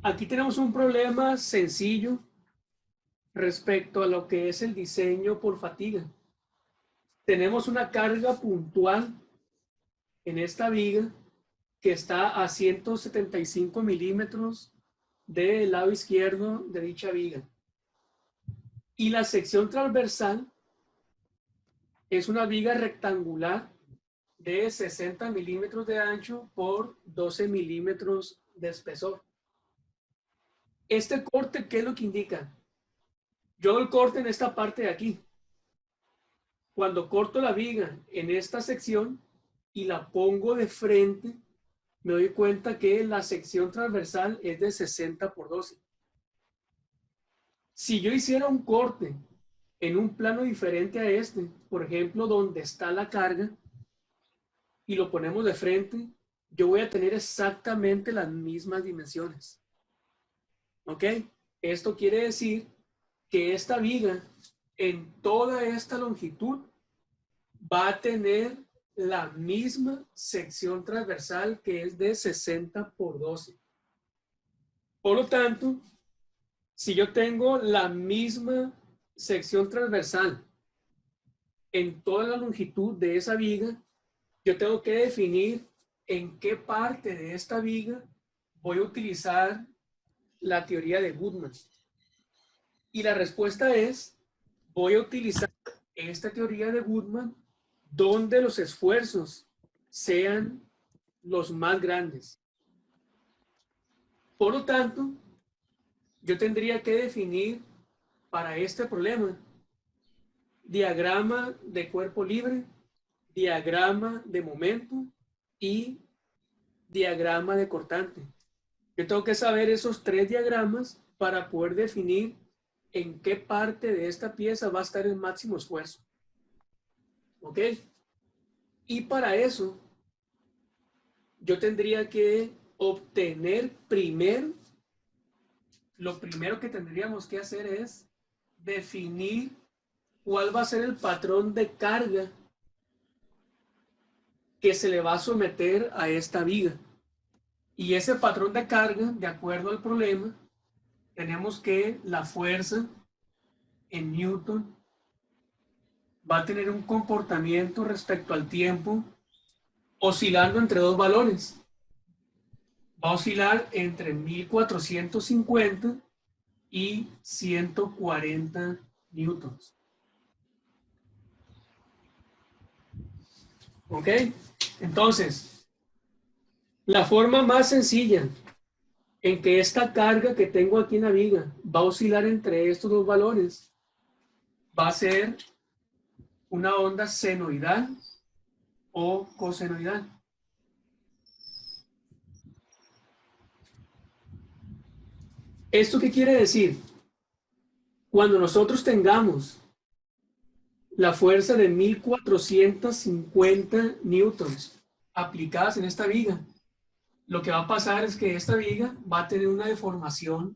Aquí tenemos un problema sencillo respecto a lo que es el diseño por fatiga. Tenemos una carga puntual en esta viga que está a 175 milímetros del lado izquierdo de dicha viga. Y la sección transversal es una viga rectangular de 60 milímetros de ancho por 12 milímetros de espesor. Este corte, ¿qué es lo que indica? Yo doy el corte en esta parte de aquí. Cuando corto la viga en esta sección y la pongo de frente, me doy cuenta que la sección transversal es de 60 por 12. Si yo hiciera un corte en un plano diferente a este, por ejemplo, donde está la carga, y lo ponemos de frente, yo voy a tener exactamente las mismas dimensiones. ¿Ok? Esto quiere decir que esta viga en toda esta longitud va a tener la misma sección transversal, que es de 60 por 12. Por lo tanto, si yo tengo la misma sección transversal en toda la longitud de esa viga, yo tengo que definir en qué parte de esta viga voy a utilizar la teoría de Goodman. Y la respuesta es, voy a utilizar esta teoría de Goodman donde los esfuerzos sean los más grandes. Por lo tanto, yo tendría que definir para este problema diagrama de cuerpo libre, diagrama de momento y diagrama de cortante. Yo tengo que saber esos tres diagramas para poder definir en qué parte de esta pieza va a estar el máximo esfuerzo. ¿Ok? Y para eso, yo tendría que obtener primero, lo primero que tendríamos que hacer es definir cuál va a ser el patrón de carga que se le va a someter a esta viga. Y ese patrón de carga, de acuerdo al problema, tenemos que la fuerza en Newton va a tener un comportamiento respecto al tiempo oscilando entre dos valores. Va a oscilar entre 1450 y 140 newtons. ¿Ok? Entonces, la forma más sencilla en que esta carga que tengo aquí en la viga va a oscilar entre estos dos valores va a ser una onda senoidal o cosenoidal. ¿Esto qué quiere decir? Cuando nosotros tengamos la fuerza de 1450 newtons aplicadas en esta viga, lo que va a pasar es que esta viga va a tener una deformación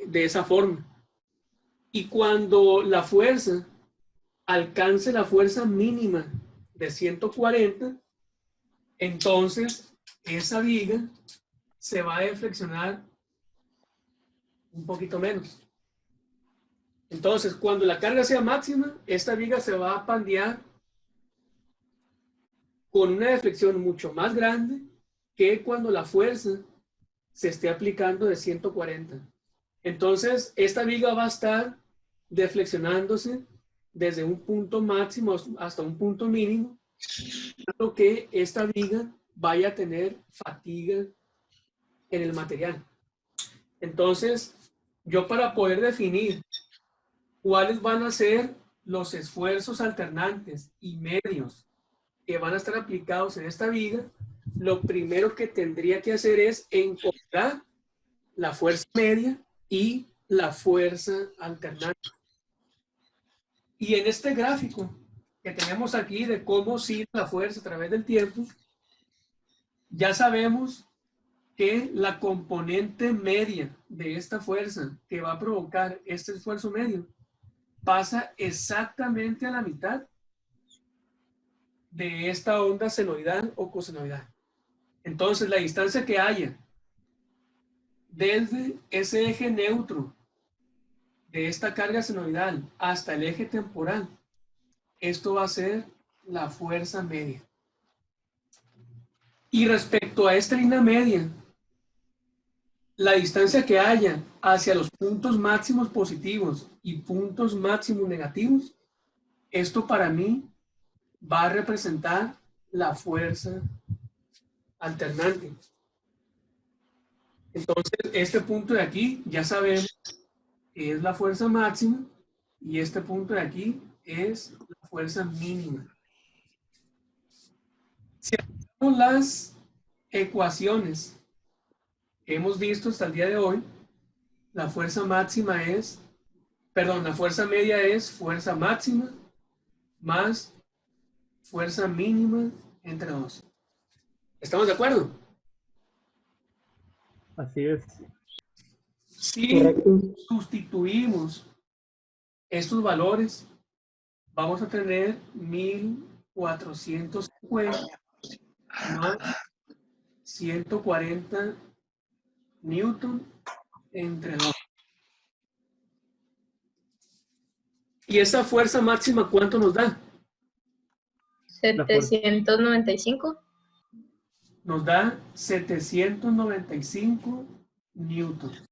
de esa forma. Y cuando la fuerza alcance la fuerza mínima de 140, entonces esa viga se va a deflexionar un poquito menos. Entonces, cuando la carga sea máxima, esta viga se va a pandear con una deflexión mucho más grande que cuando la fuerza se esté aplicando de 140. Entonces, esta viga va a estar deflexionándose desde un punto máximo hasta un punto mínimo, lo que esta viga vaya a tener fatiga en el material. Entonces, yo para poder definir cuáles van a ser los esfuerzos alternantes y medios que van a estar aplicados en esta viga, lo primero que tendría que hacer es encontrar la fuerza media y la fuerza alternante. Y en este gráfico que tenemos aquí de cómo oscila la fuerza a través del tiempo, ya sabemos que la componente media de esta fuerza que va a provocar este esfuerzo medio pasa exactamente a la mitad de esta onda senoidal o cosenoidal. Entonces, la distancia que haya desde ese eje neutro de esta carga senoidal hasta el eje temporal, esto va a ser la fuerza media. Y respecto a esta línea media, la distancia que haya hacia los puntos máximos positivos y puntos máximos negativos, esto para mí va a representar la fuerza alternante. Entonces, este punto de aquí ya sabemos que es la fuerza máxima y este punto de aquí es la fuerza mínima. Si aplicamos las ecuaciones que hemos visto hasta el día de hoy, la fuerza máxima es, perdón, la fuerza media es fuerza máxima más fuerza mínima entre 2. ¿Estamos de acuerdo? Así es. Si Correcto. sustituimos estos valores, vamos a tener 1450 más 140 newton entre 2. ¿Y esa fuerza máxima cuánto nos da? 795. Nos da 795 newtons.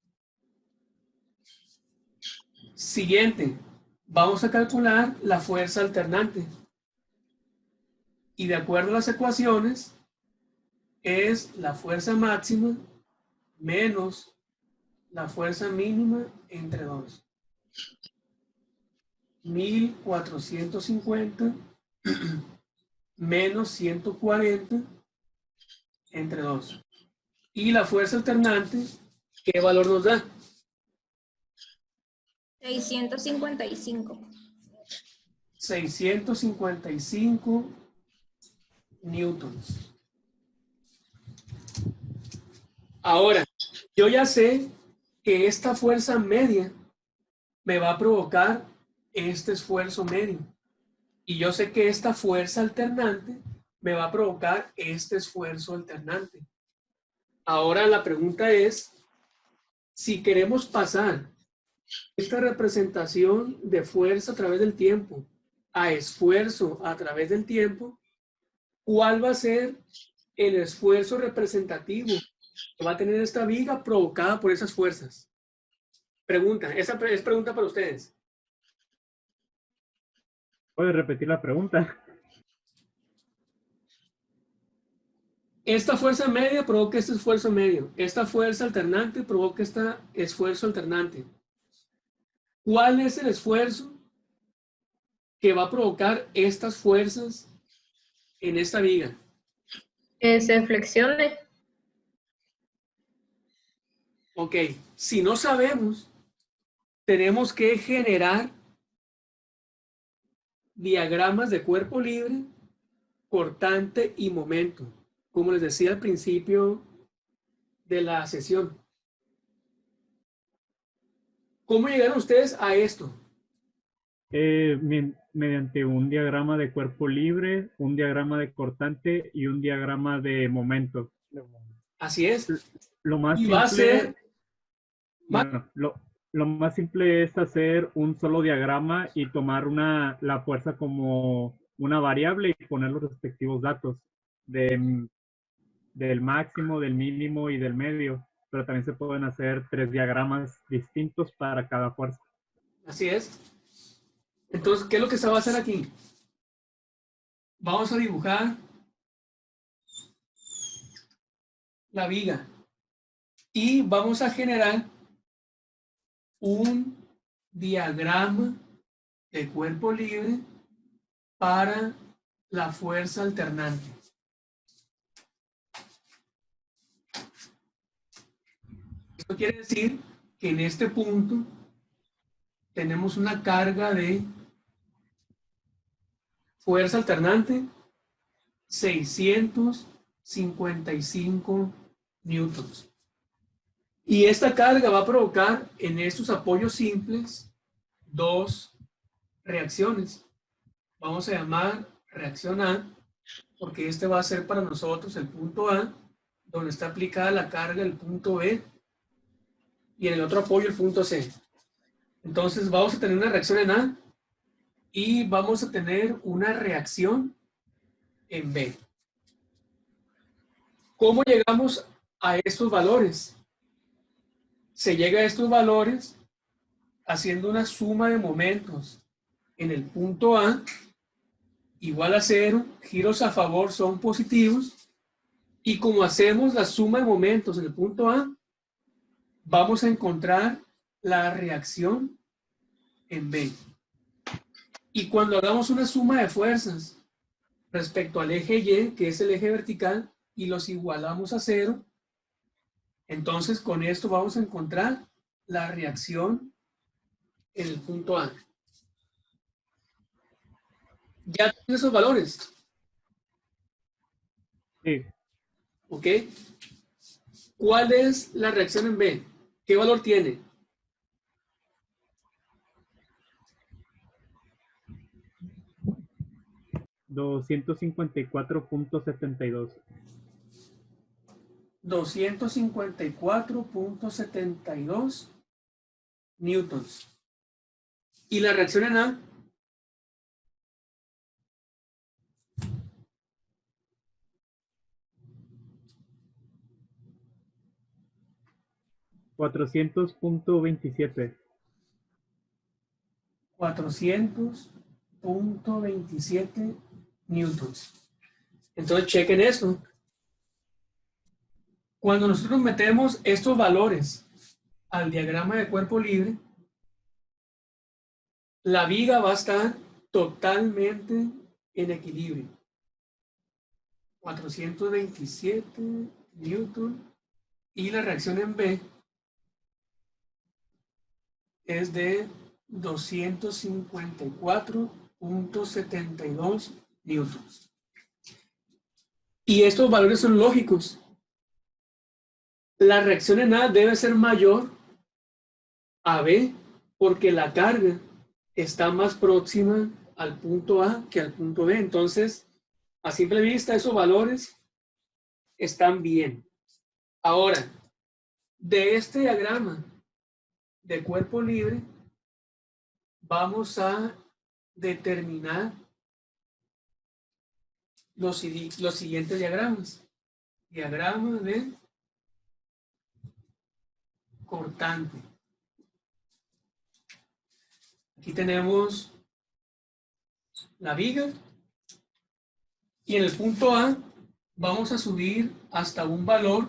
Siguiente, vamos a calcular la fuerza alternante. Y de acuerdo a las ecuaciones, es la fuerza máxima menos la fuerza mínima entre 2. 1450 menos 140 entre 2. Y la fuerza alternante, ¿qué valor nos da? 655. 655 newtons. Ahora, yo ya sé que esta fuerza media me va a provocar este esfuerzo medio. Y yo sé que esta fuerza alternante me va a provocar este esfuerzo alternante. Ahora la pregunta es, si queremos pasar esta representación de fuerza a través del tiempo a esfuerzo a través del tiempo, ¿cuál va a ser el esfuerzo representativo que va a tener esta viga provocada por esas fuerzas? Pregunta, esa es pregunta para ustedes. ¿Puedes repetir la pregunta? Esta fuerza media provoca este esfuerzo medio. Esta fuerza alternante provoca este esfuerzo alternante. ¿Cuál es el esfuerzo que va a provocar estas fuerzas en esta viga? Que se flexione. Ok, si no sabemos, tenemos que generar diagramas de cuerpo libre, cortante y momento, como les decía al principio de la sesión. ¿Cómo llegaron ustedes a esto? Mediante un diagrama de cuerpo libre, un diagrama de cortante y un diagrama de momento. Así es. Lo más Y va a ser... simple, bueno, lo más simple es hacer un solo diagrama y tomar la fuerza como una variable y poner los respectivos datos del máximo, del mínimo y del medio. Pero también se pueden hacer 3 diagramas distintos para cada fuerza. Así es. Entonces, ¿qué es lo que se va a hacer aquí? Vamos a dibujar la viga y vamos a generar un diagrama de cuerpo libre para la fuerza alternante. Esto quiere decir que en este punto tenemos una carga de fuerza alternante 655 newtons. Y esta carga va a provocar en estos apoyos simples 2 reacciones. Vamos a llamar reacción A, porque este va a ser para nosotros el punto A, donde está aplicada la carga el punto B, y en el otro apoyo el punto C. Entonces vamos a tener una reacción en A y vamos a tener una reacción en B. ¿Cómo llegamos a estos valores? Se llega a estos valores haciendo una suma de momentos en el punto A igual a 0, giros a favor son positivos, y como hacemos la suma de momentos en el punto A, vamos a encontrar la reacción en B. Y cuando hagamos una suma de fuerzas respecto al eje Y, que es el eje vertical, y los igualamos a 0, entonces con esto vamos a encontrar la reacción en el punto A. Ya tiene esos valores. Sí. ¿Ok? ¿Cuál es la reacción en B? ¿Qué valor tiene? $254.72. 254.72 newtons. ¿Y la reacción en A? $400.27. 400.27 newtons. Entonces chequen esto. Cuando nosotros metemos estos valores al diagrama de cuerpo libre, la viga va a estar totalmente en equilibrio. 427 newton, y la reacción en B es de 254.72 newtons. Y estos valores son lógicos. La reacción en A debe ser mayor a B porque la carga está más próxima al punto A que al punto B. Entonces, a simple vista, esos valores están bien. Ahora, de este diagrama de cuerpo libre, vamos a determinar los siguientes diagramas. Diagrama de cortante. Aquí tenemos la viga y en el punto A vamos a subir hasta un valor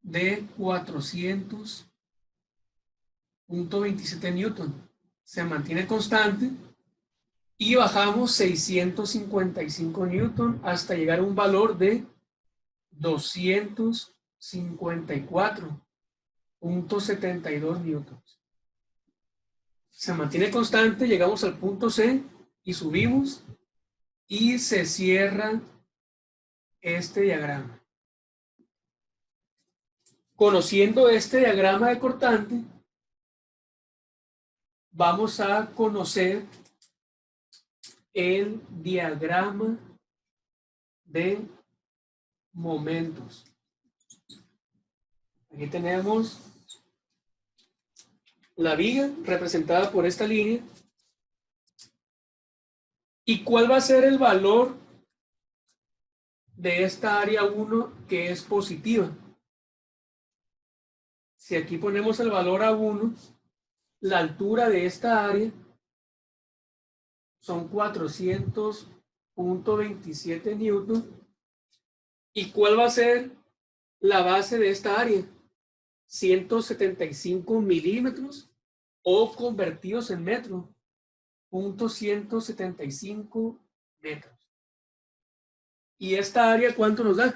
de 400.27 newton. Se mantiene constante y bajamos 655 newton hasta llegar a un valor de 254.72 newtons. Se mantiene constante, llegamos al punto C y subimos y se cierra este diagrama. Conociendo este diagrama de cortante, vamos a conocer el diagrama de momentos. Aquí tenemos la viga representada por esta línea. ¿Y cuál va a ser el valor de esta área 1 que es positiva? Si aquí ponemos el valor A1, la altura de esta área son 400.27 newton. ¿Y cuál va a ser la base de esta área? 175 milímetros, o convertidos en metro, 175 metros. ¿Y esta área cuánto nos da?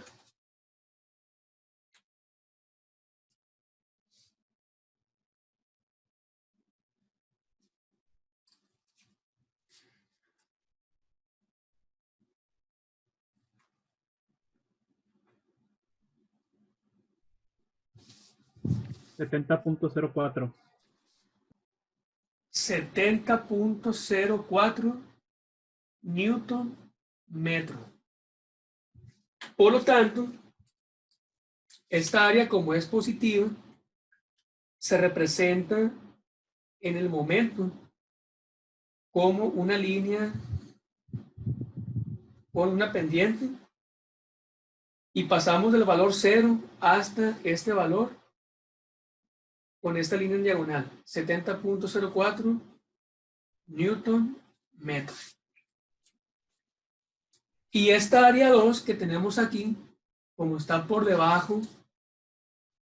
$70.04. 70.04 newton metro. Por lo tanto, Esta área, como es positiva, se representa en el momento como una línea con una pendiente y pasamos del valor 0 hasta este valor con esta línea en diagonal, 70.04 Newton metro. Y esta área 2 que tenemos aquí, como está por debajo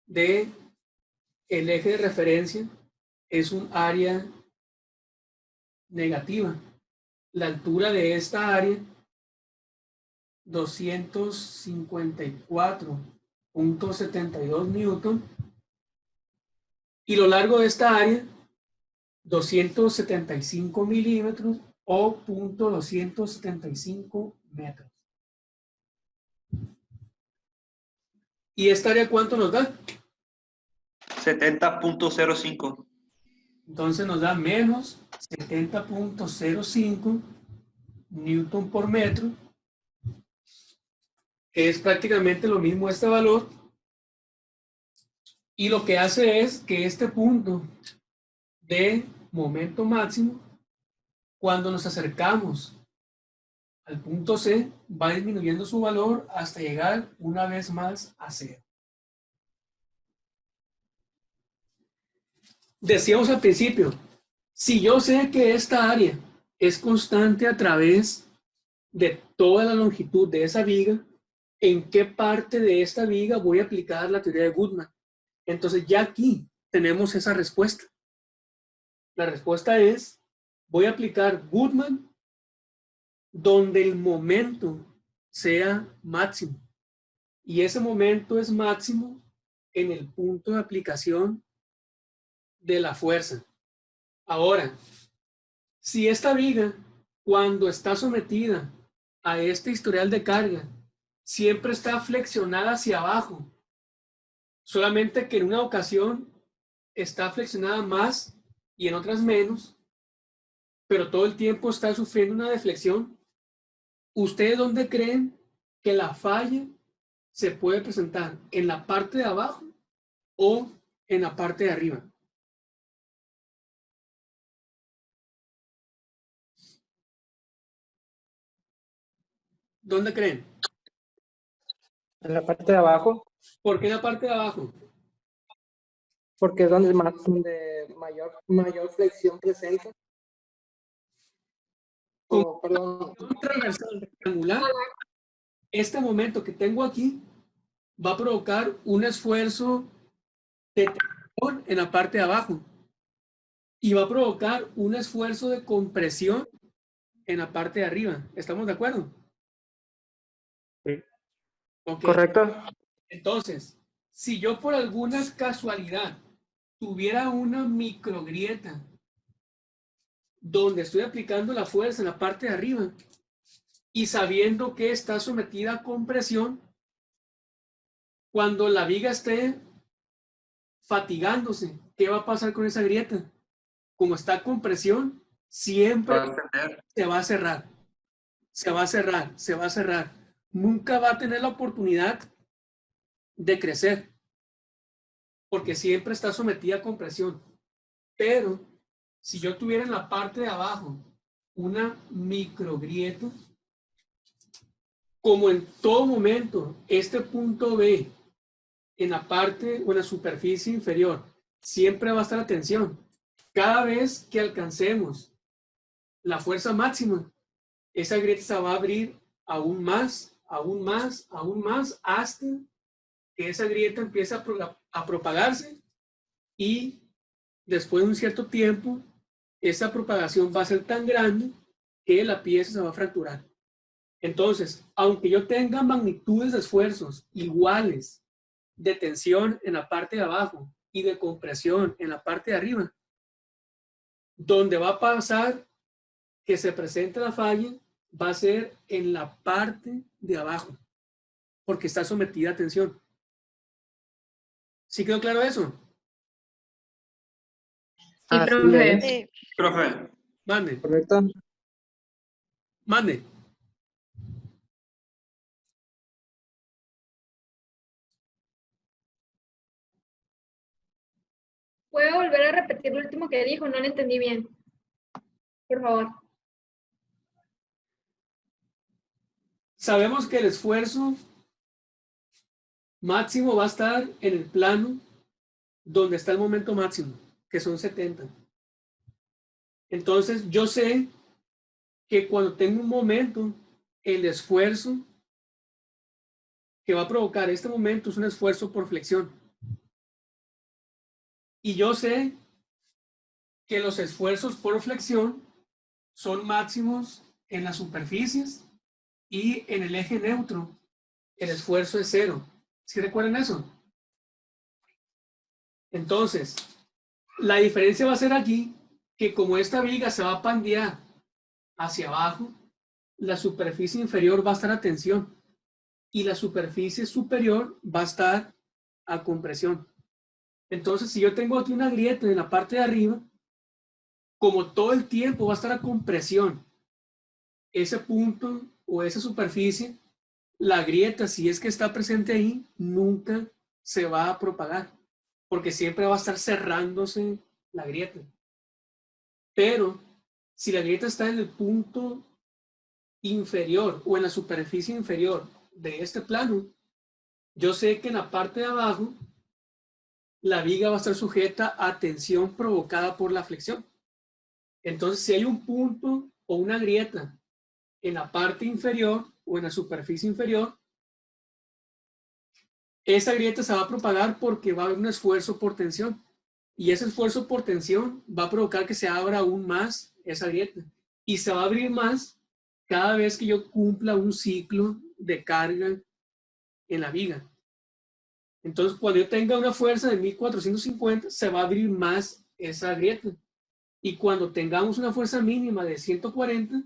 de el eje de referencia, es un área negativa. La altura de esta área, 254.72 newton, y lo largo de esta área, 275 milímetros o 0.275 metros. ¿Y esta área cuánto nos da? 70.05. Entonces nos da menos 70.05 newton por metro, que es prácticamente lo mismo este valor. Y lo que hace es que este punto de momento máximo, cuando nos acercamos al punto C, va disminuyendo su valor hasta llegar una vez más a 0. Decíamos al principio, si yo sé que esta área es constante a través de toda la longitud de esa viga, ¿en qué parte de esta viga voy a aplicar la teoría de Goodman? Entonces ya aquí tenemos esa respuesta. La respuesta es, voy a aplicar Goodman donde el momento sea máximo. Y ese momento es máximo en el punto de aplicación de la fuerza. Ahora, si esta viga, cuando está sometida a este historial de carga, siempre está flexionada hacia abajo, solamente que en una ocasión está flexionada más y en otras menos, pero todo el tiempo está sufriendo una deflexión, ¿ustedes dónde creen que la falla se puede presentar? ¿En la parte de abajo o en la parte de arriba? ¿Dónde creen? En la parte de abajo, ¿Por qué en la parte de abajo? porque es donde mayor flexión presenta. Como Perdón, un transversal rectangular, este momento que tengo aquí va a provocar un esfuerzo de tensión en la parte de abajo y va a provocar un esfuerzo de compresión en la parte de arriba. ¿Estamos de acuerdo? Sí. Ok. correcto. Entonces, si yo por alguna casualidad tuviera una microgrieta donde estoy aplicando la fuerza en la parte de arriba y sabiendo que está sometida a compresión, cuando la viga esté fatigándose, ¿qué va a pasar con esa grieta? Como está con presión, siempre se va a cerrar, se va a cerrar, se va a cerrar. Nunca va a tener la oportunidad de crecer, porque siempre está sometida a compresión. Pero si yo tuviera en la parte de abajo una microgrieta, como en todo momento este punto B en la parte o en la superficie inferior siempre va a estar a tensión, cada vez que alcancemos la fuerza máxima, esa grieta se va a abrir aún más, aún más, aún más, hasta que esa grieta empiece a propagarse y después de un cierto tiempo, esa propagación va a ser tan grande que la pieza se va a fracturar. Entonces, aunque yo tenga magnitudes de esfuerzos iguales de tensión en la parte de abajo y de compresión en la parte de arriba, donde va a pasar que se presente la falla va a ser en la parte de abajo, porque está sometida a tensión. ¿Sí quedó claro eso? Sí, Así profe. es. Sí. Profe, Mande, Correcto. mande. ¿Puedo volver a repetir lo último que dijo? No lo entendí bien. Por favor. Sabemos que el esfuerzo máximo va a estar en el plano donde está el momento máximo, que son 70. Entonces, yo sé que cuando tengo un momento, el esfuerzo que va a provocar este momento es un esfuerzo por flexión. Y yo sé que los esfuerzos por flexión son máximos en las superficies y en el eje neutro el esfuerzo es 0. ¿Sí recuerdan eso? Entonces, la diferencia va a ser aquí que como esta viga se va a pandear hacia abajo, la superficie inferior va a estar a tensión y la superficie superior va a estar a compresión. Entonces, si yo tengo aquí una grieta en la parte de arriba, como todo el tiempo va a estar a compresión, ese punto o esa superficie, la grieta, si es que está presente ahí, nunca se va a propagar, porque siempre va a estar cerrándose la grieta. Pero si la grieta está en el punto inferior o en la superficie inferior de este plano, yo sé que en la parte de abajo la viga va a estar sujeta a tensión provocada por la flexión. Entonces, si hay un punto o una grieta en la parte inferior o en la superficie inferior, esa grieta se va a propagar porque va a haber un esfuerzo por tensión. Y ese esfuerzo por tensión va a provocar que se abra aún más esa grieta. Y se va a abrir más cada vez que yo cumpla un ciclo de carga en la viga. Entonces, cuando yo tenga una fuerza de 1450, se va a abrir más esa grieta. Y cuando tengamos una fuerza mínima de 140,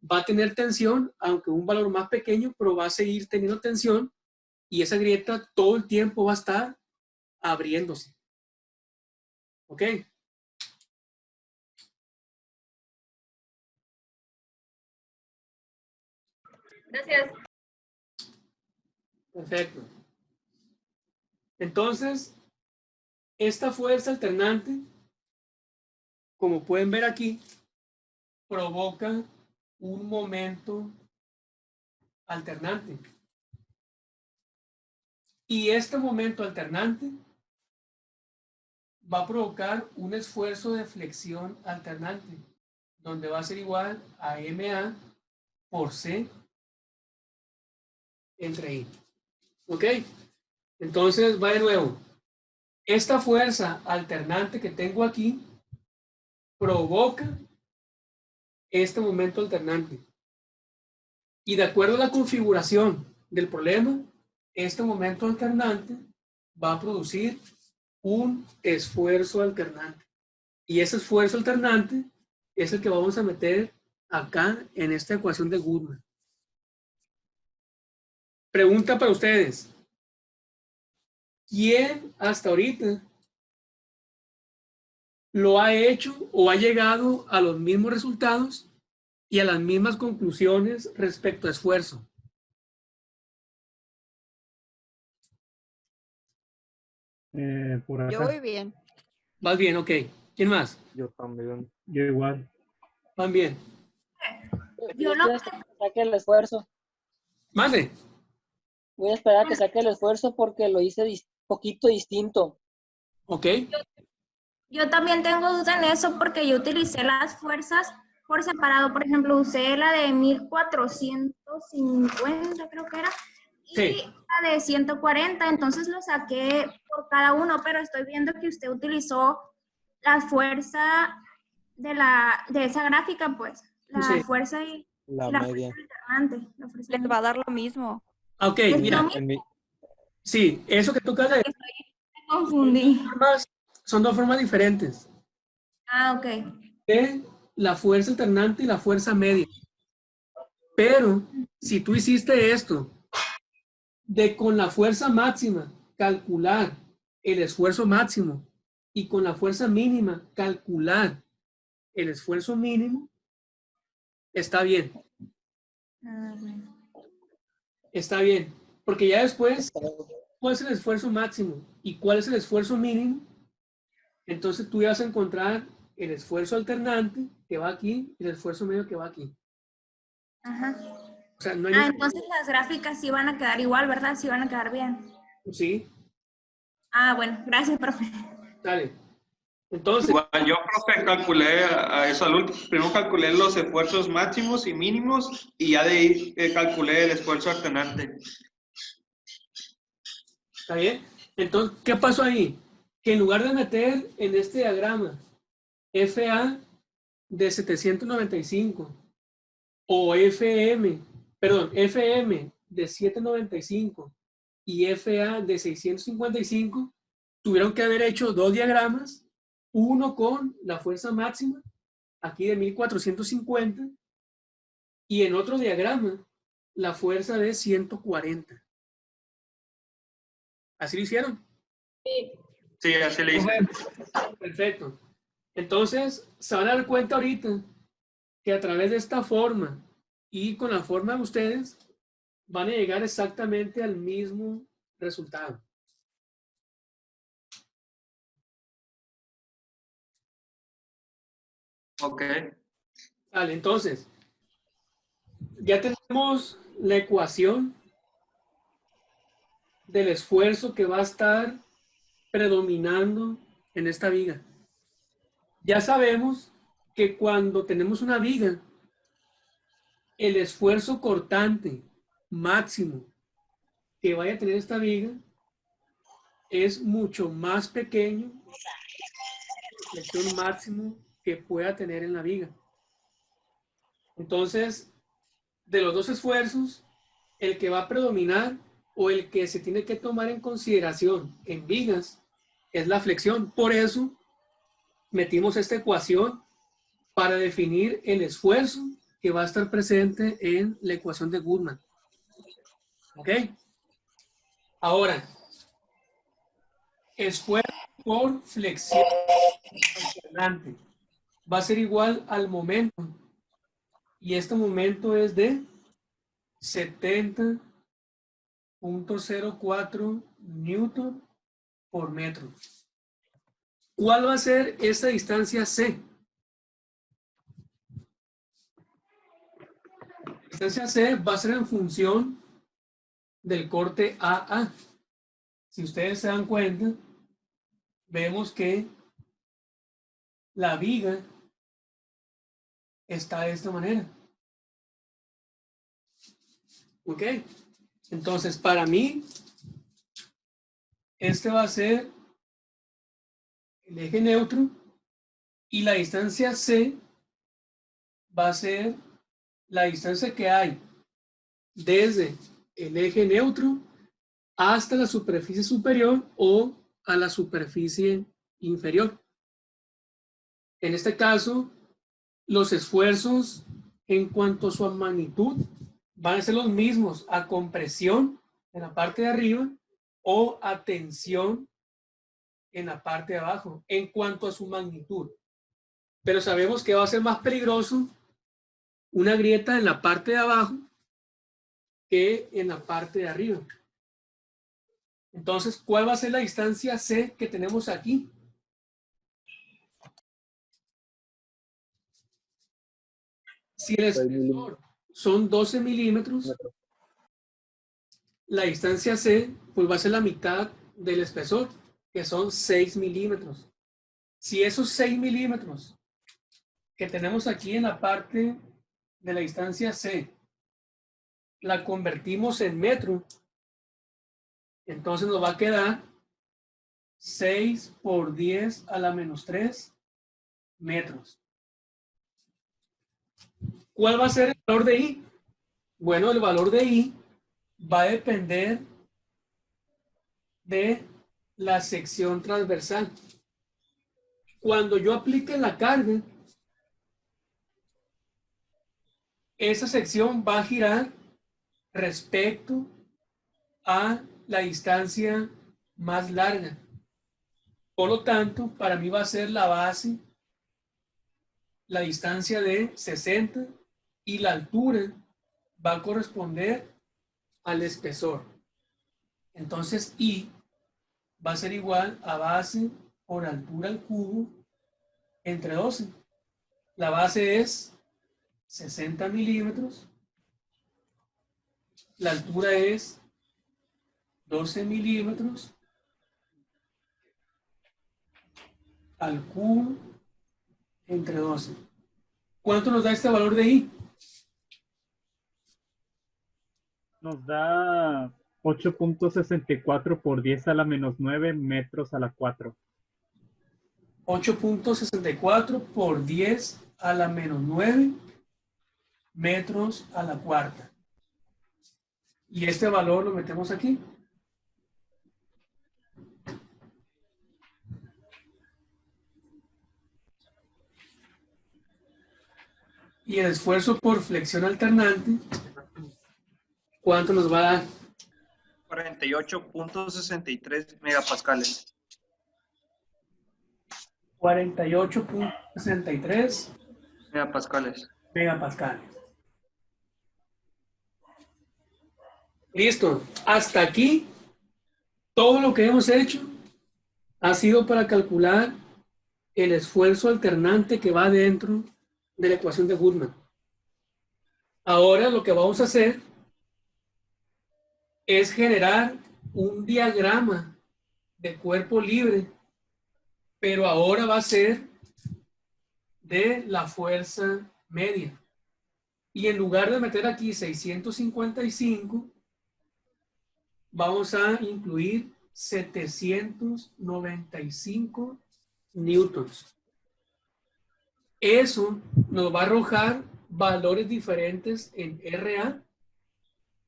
va a tener tensión, aunque un valor más pequeño, pero va a seguir teniendo tensión y esa grieta todo el tiempo va a estar abriéndose. ¿Ok? Gracias. Perfecto. Entonces, esta fuerza alternante, como pueden ver aquí, provoca un momento alternante. Y este momento alternante va a provocar un esfuerzo de flexión alternante, donde va a ser igual a MA por C entre I. ¿Ok? Entonces, va de nuevo. Esta fuerza alternante que tengo aquí provoca este momento alternante. Y de acuerdo a la configuración del problema, este momento alternante va a producir un esfuerzo alternante. Y ese esfuerzo alternante es el que vamos a meter acá en esta ecuación de Goodman. Pregunta para ustedes. ¿Quién hasta ahorita lo ha hecho o ha llegado a los mismos resultados y a las mismas conclusiones respecto a esfuerzo? Por acá. Yo voy bien. Vas bien, ok. ¿Quién más? Yo también. Yo igual. Van bien. Yo Voy a esperar que saque el esfuerzo. Mande. Voy a esperar a que saque el esfuerzo porque lo hice poquito distinto. Ok. Yo también tengo duda en eso porque yo utilicé las fuerzas por separado. Por ejemplo, usé la de 1450, creo que era, y Sí. la de 140. Entonces lo saqué por cada uno, pero estoy viendo que usted utilizó la fuerza de esa gráfica, pues. La Sí. fuerza y La la media. fuerza alternante. La fuerza Les va a dar lo mismo. Ok, Es mira. lo mismo. En mi, Sí, eso que tú acabas de decir Me confundí. son dos formas diferentes. Ah, ok. De la fuerza alternante y la fuerza media. Pero si tú hiciste esto de con la fuerza máxima calcular el esfuerzo máximo y con la fuerza mínima calcular el esfuerzo mínimo, está bien. Ah, bueno. Está bien. Porque ya después, ¿cuál es el esfuerzo máximo y cuál es el esfuerzo mínimo? Entonces tú ya vas a encontrar el esfuerzo alternante que va aquí y el esfuerzo medio que va aquí. Ajá. O sea, no hay Entonces las gráficas sí van a quedar igual, ¿verdad? Sí van a quedar bien. Sí, Bueno, gracias, profe. dale. Entonces, Igual yo, profe, calculé a eso al último. Primero calculé los esfuerzos máximos y mínimos y ya de ahí calculé el esfuerzo alternante. ¿está bien? Entonces, ¿qué pasó ahí? Que en lugar de meter en este diagrama FA de 795 o FM de 795 y FA de 655, tuvieron que haber hecho dos diagramas, uno con la fuerza máxima, aquí de 1450, y en otro diagrama, la fuerza de 140. ¿Así lo hicieron? Sí, así le hice. Perfecto. Entonces, se van a dar cuenta ahorita que a través de esta forma y con la forma de ustedes, van a llegar exactamente al mismo resultado. Ok. Vale, entonces, ya tenemos la ecuación del esfuerzo que va a estar predominando en esta viga. Ya sabemos que cuando tenemos una viga, el esfuerzo cortante máximo que vaya a tener esta viga es mucho más pequeño que el flexión máximo que pueda tener en la viga. Entonces, de los dos esfuerzos, el que va a predominar o el que se tiene que tomar en consideración en vigas es la flexión. Por eso metimos esta ecuación para definir el esfuerzo que va a estar presente en la ecuación de Goodman. ¿Ok? Ahora, esfuerzo por flexión alternante va a ser igual al momento. Y este momento es de 70.04 newton por metro. ¿Cuál va a ser esta distancia C? La distancia C va a ser en función del corte AA. Si ustedes se dan cuenta, vemos que la viga está de esta manera. ¿Ok? Entonces, para mí, este va a ser el eje neutro y la distancia C va a ser la distancia que hay desde el eje neutro hasta la superficie superior o a la superficie inferior. En este caso, los esfuerzos en cuanto a su magnitud van a ser los mismos a compresión en la parte de arriba o a tensión en la parte de abajo, en cuanto a su magnitud. Pero sabemos que va a ser más peligroso una grieta en la parte de abajo que en la parte de arriba. Entonces, ¿cuál va a ser la distancia C que tenemos aquí? Si el espesor son 12 milímetros, la distancia C pues va a ser la mitad del espesor, que son 6 milímetros. Si esos 6 milímetros que tenemos aquí en la parte de la distancia C la convertimos en metro, entonces nos va a quedar 6 por 10 a la menos 3 metros. ¿Cuál va a ser el valor de I? Bueno, el valor de I va a depender de la sección transversal. Cuando yo aplique la carga, esa sección va a girar respecto a la distancia más larga. Por lo tanto, para mí va a ser la base, la distancia de 60 y la altura va a corresponder al espesor. Entonces, I va a ser igual a base por altura al cubo entre 12. La base es 60 milímetros. La altura es 12 milímetros al cubo entre 12. ¿Cuánto nos da este valor de I? Nos da 8.64 por 10 a la menos 9 metros a la 4. 8.64 por 10 a la menos 9 metros a la cuarta. Y este valor lo metemos aquí. Y el esfuerzo por flexión alternante, ¿cuánto nos va a dar? 48.63 megapascales. 48.63 Megapascales. megapascales. Listo. Hasta aquí, todo lo que hemos hecho ha sido para calcular el esfuerzo alternante que va dentro de la ecuación de Goodman. Ahora lo que vamos a hacer es generar un diagrama de cuerpo libre, pero ahora va a ser de la fuerza media. Y en lugar de meter aquí 655, vamos a incluir 795 newtons. Eso nos va a arrojar valores diferentes en RA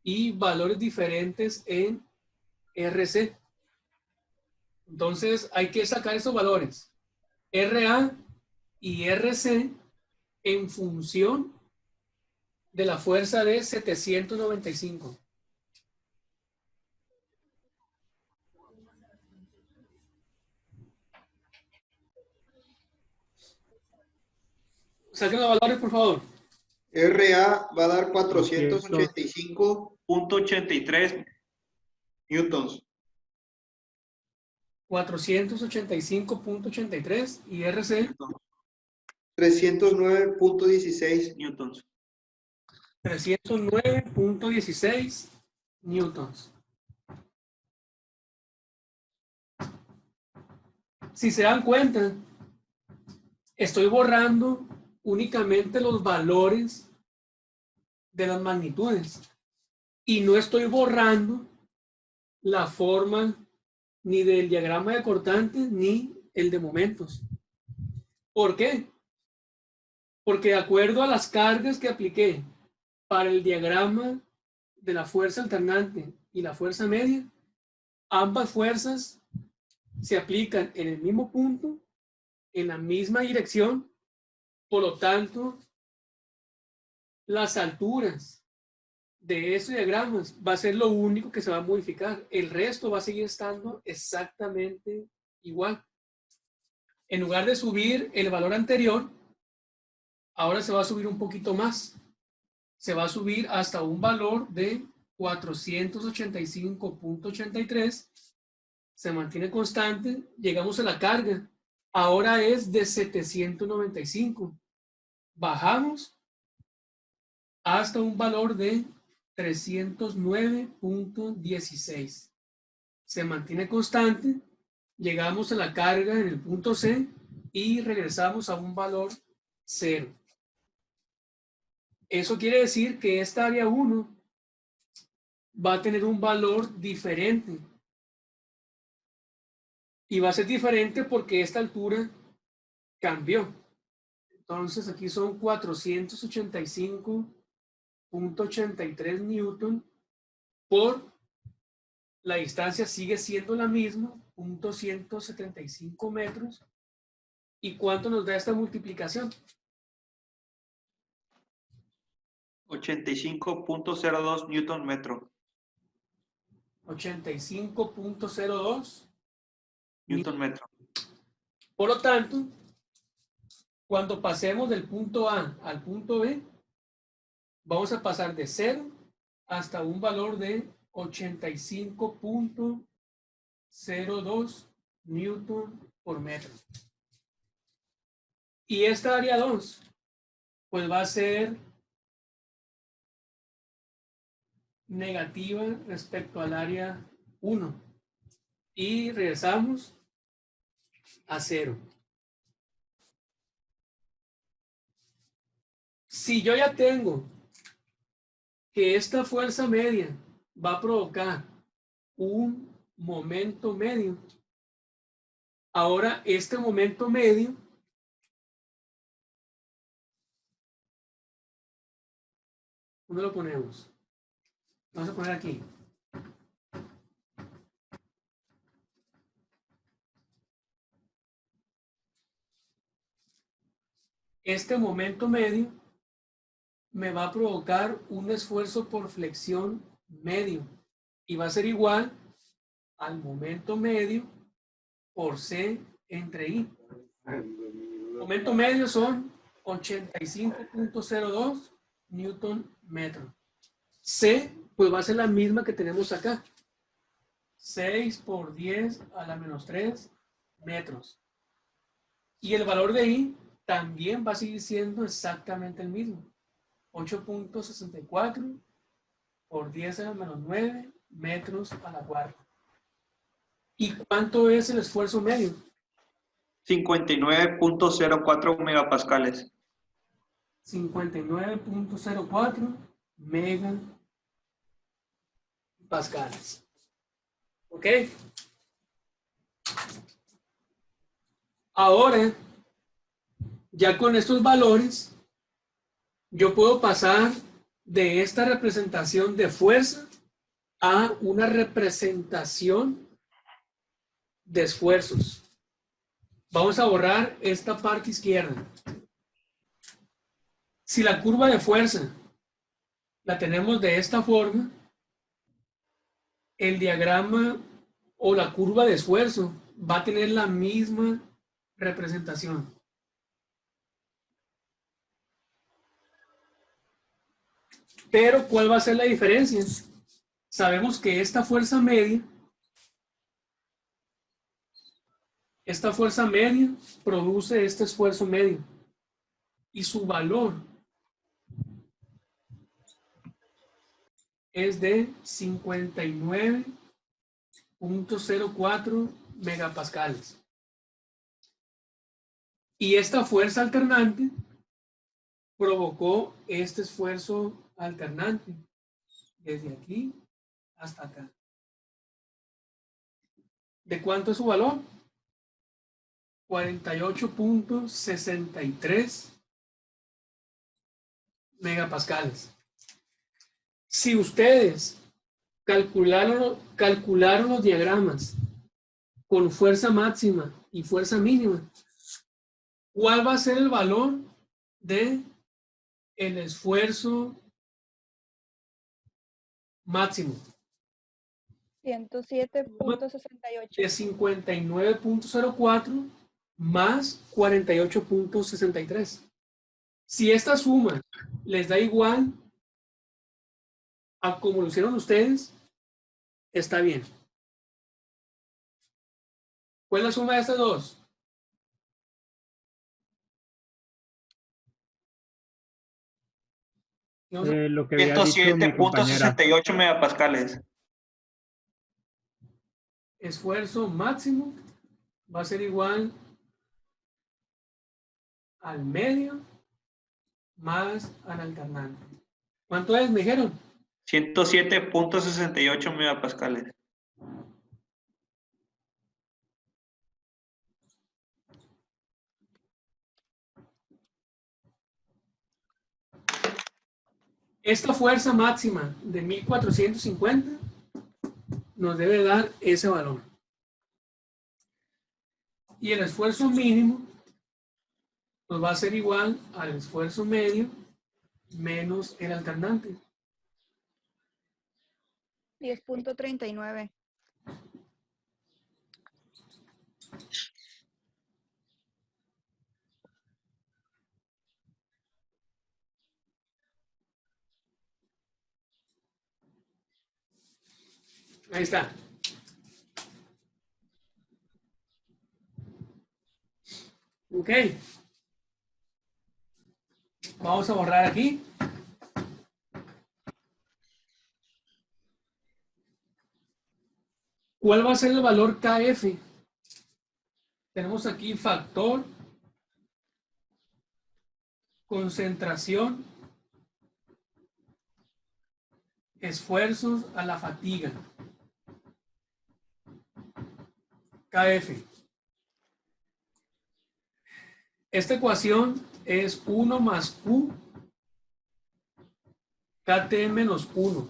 y valores diferentes en RC. Entonces hay que sacar esos valores, RA y RC, en función de la fuerza de 795. Saquen los valores, por favor. RA va a dar 485.83 newtons. 485.83 y RC 309.16 newtons. 309.16 newtons. Si se dan cuenta, estoy borrando únicamente los valores de las magnitudes y no estoy borrando la forma ni del diagrama de cortantes ni el de momentos. ¿Por qué? Porque de acuerdo a las cargas que apliqué para el diagrama de la fuerza alternante y la fuerza media, ambas fuerzas se aplican en el mismo punto, en la misma dirección. Por lo tanto, las alturas de esos diagramas va a ser lo único que se va a modificar. El resto va a seguir estando exactamente igual. En lugar de subir el valor anterior, ahora se va a subir un poquito más. Se va a subir hasta un valor de 485.83. Se mantiene constante. Llegamos a la carga. Ahora es de 795. Bajamos hasta un valor de 309.16. Se mantiene constante. Llegamos a la carga en el punto C y regresamos a un valor 0. Eso quiere decir que esta área 1 va a tener un valor diferente. Y va a ser diferente porque esta altura cambió. Entonces aquí son 485.83 newton por la distancia sigue siendo la misma, 175 metros. ¿Y cuánto nos da esta multiplicación? 85.02 newton metro. 85.02 Newton metro. Por lo tanto, cuando pasemos del punto A al punto B, vamos a pasar de 0 hasta un valor de 85.02 newton por metro. Y esta área 2, pues va a ser negativa respecto al área 1. Y regresamos a 0. Si yo ya tengo que esta fuerza media va a provocar un momento medio, ahora este momento medio ¿dónde lo ponemos? Vamos a poner aquí. Este momento medio me va a provocar un esfuerzo por flexión medio y va a ser igual al momento medio por C entre I. Momento medio son 85.02 newton metro. C, pues va a ser la misma que tenemos acá. 6 por 10 a la menos 3 metros. Y el valor de I también va a seguir siendo exactamente el mismo. 8.64 por 10 a la menos 9 metros a la cuarta. ¿Y cuánto es el esfuerzo medio? 59.04 megapascales. 59.04 megapascales. ¿Ok? Ahora, ya con estos valores, yo puedo pasar de esta representación de fuerza a una representación de esfuerzos. Vamos a borrar esta parte izquierda. Si la curva de fuerza la tenemos de esta forma, el diagrama o la curva de esfuerzo va a tener la misma representación. Pero, ¿cuál va a ser la diferencia? Sabemos que esta fuerza media produce este esfuerzo medio y su valor es de 59.04 megapascales. Y esta fuerza alternante provocó este esfuerzo alternante desde aquí hasta acá. ¿De cuánto es su valor? 48.63 megapascales. Si ustedes calcularon los diagramas con fuerza máxima y fuerza mínima, ¿cuál va a ser el valor de el esfuerzo máximo? 107.68. De 59.04 más 48.63. Si esta suma les da igual a como lo hicieron ustedes, está bien. ¿Cuál es la suma de estas dos? Lo que había dicho mi compañera. 107.68 megapascales. Esfuerzo máximo va a ser igual al medio más al alternante. ¿Cuánto es? Me dijeron. 107.68 megapascales. Esta fuerza máxima de 1450 nos debe dar ese valor. Y el esfuerzo mínimo nos va a ser igual al esfuerzo medio menos el alternante. 10.39. Ahí está. Ok. Vamos a borrar aquí. ¿Cuál va a ser el valor KF? Tenemos aquí factor, concentración, esfuerzos a la fatiga. KF. Esta ecuación es 1 más Q KT menos 1.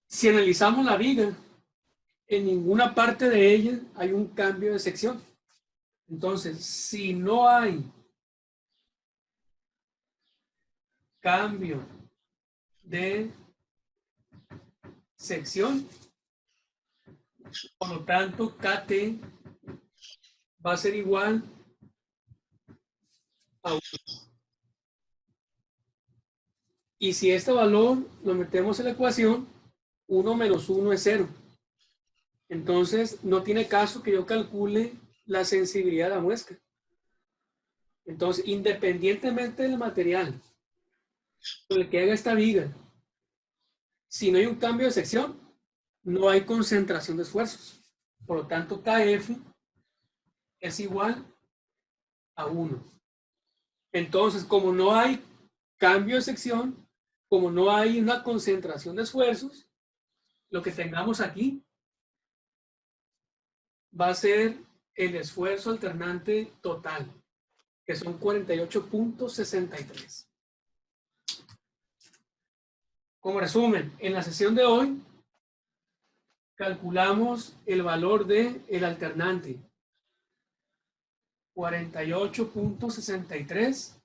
Si analizamos la viga, en ninguna parte de ella hay un cambio de sección. Entonces, si no hay cambio de sección, por lo tanto, KT va a ser igual a 1. Y si este valor lo metemos en la ecuación, 1 menos 1 es 0. Entonces, no tiene caso que yo calcule la sensibilidad de la muesca. Entonces, independientemente del material con el que haga esta viga, si no hay un cambio de sección, no hay concentración de esfuerzos. Por lo tanto, KF es igual a 1. Entonces, como no hay cambio de sección, como no hay una concentración de esfuerzos, lo que tengamos aquí va a ser el esfuerzo alternante total, que son 48.63. Como resumen, en la sesión de hoy calculamos el valor del alternante, 48.63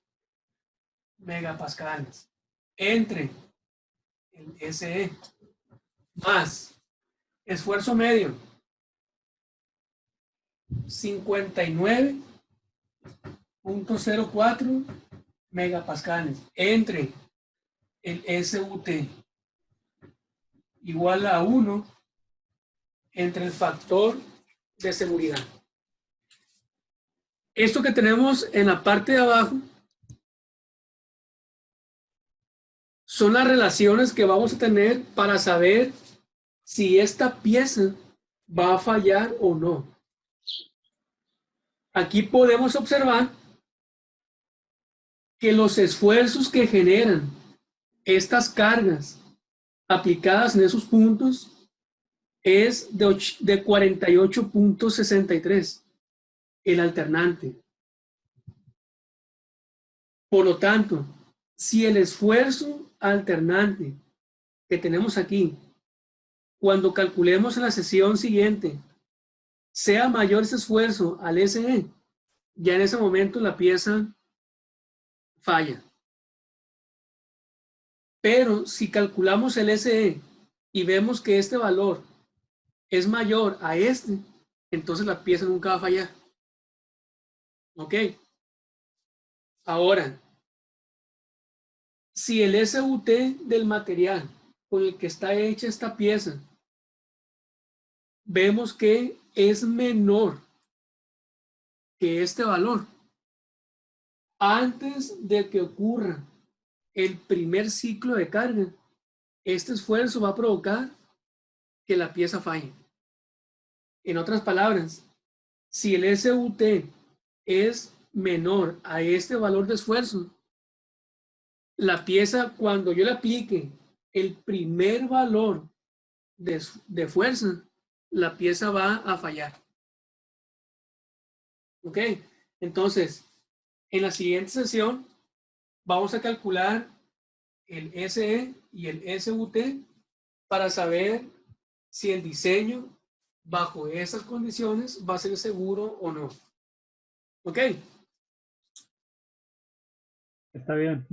megapascales, entre el SE más esfuerzo medio, 59.04 megapascales, entre el SUT, igual a 1 entre el factor de seguridad. Esto que tenemos en la parte de abajo son las relaciones que vamos a tener para saber si esta pieza va a fallar o no. Aquí podemos observar que los esfuerzos que generan estas cargas aplicadas en esos puntos es de 48.63, el alternante. Por lo tanto, si el esfuerzo alternante que tenemos aquí, cuando calculemos en la sesión siguiente, sea mayor ese esfuerzo al SE, ya en ese momento la pieza falla. Pero si calculamos el SE y vemos que este valor es mayor a este, entonces la pieza nunca va a fallar. ¿Ok? Ahora, si el SUT del material con el que está hecha esta pieza, vemos que es menor que este valor, antes de que ocurra el primer ciclo de carga, este esfuerzo va a provocar que la pieza falle. En otras palabras, si el SUT es menor a este valor de esfuerzo, la pieza, cuando yo le aplique el primer valor de fuerza, la pieza va a fallar. ¿Ok? Entonces, en la siguiente sesión vamos a calcular el SE y el SUT para saber si el diseño bajo esas condiciones va a ser seguro o no. ¿Ok? Está bien.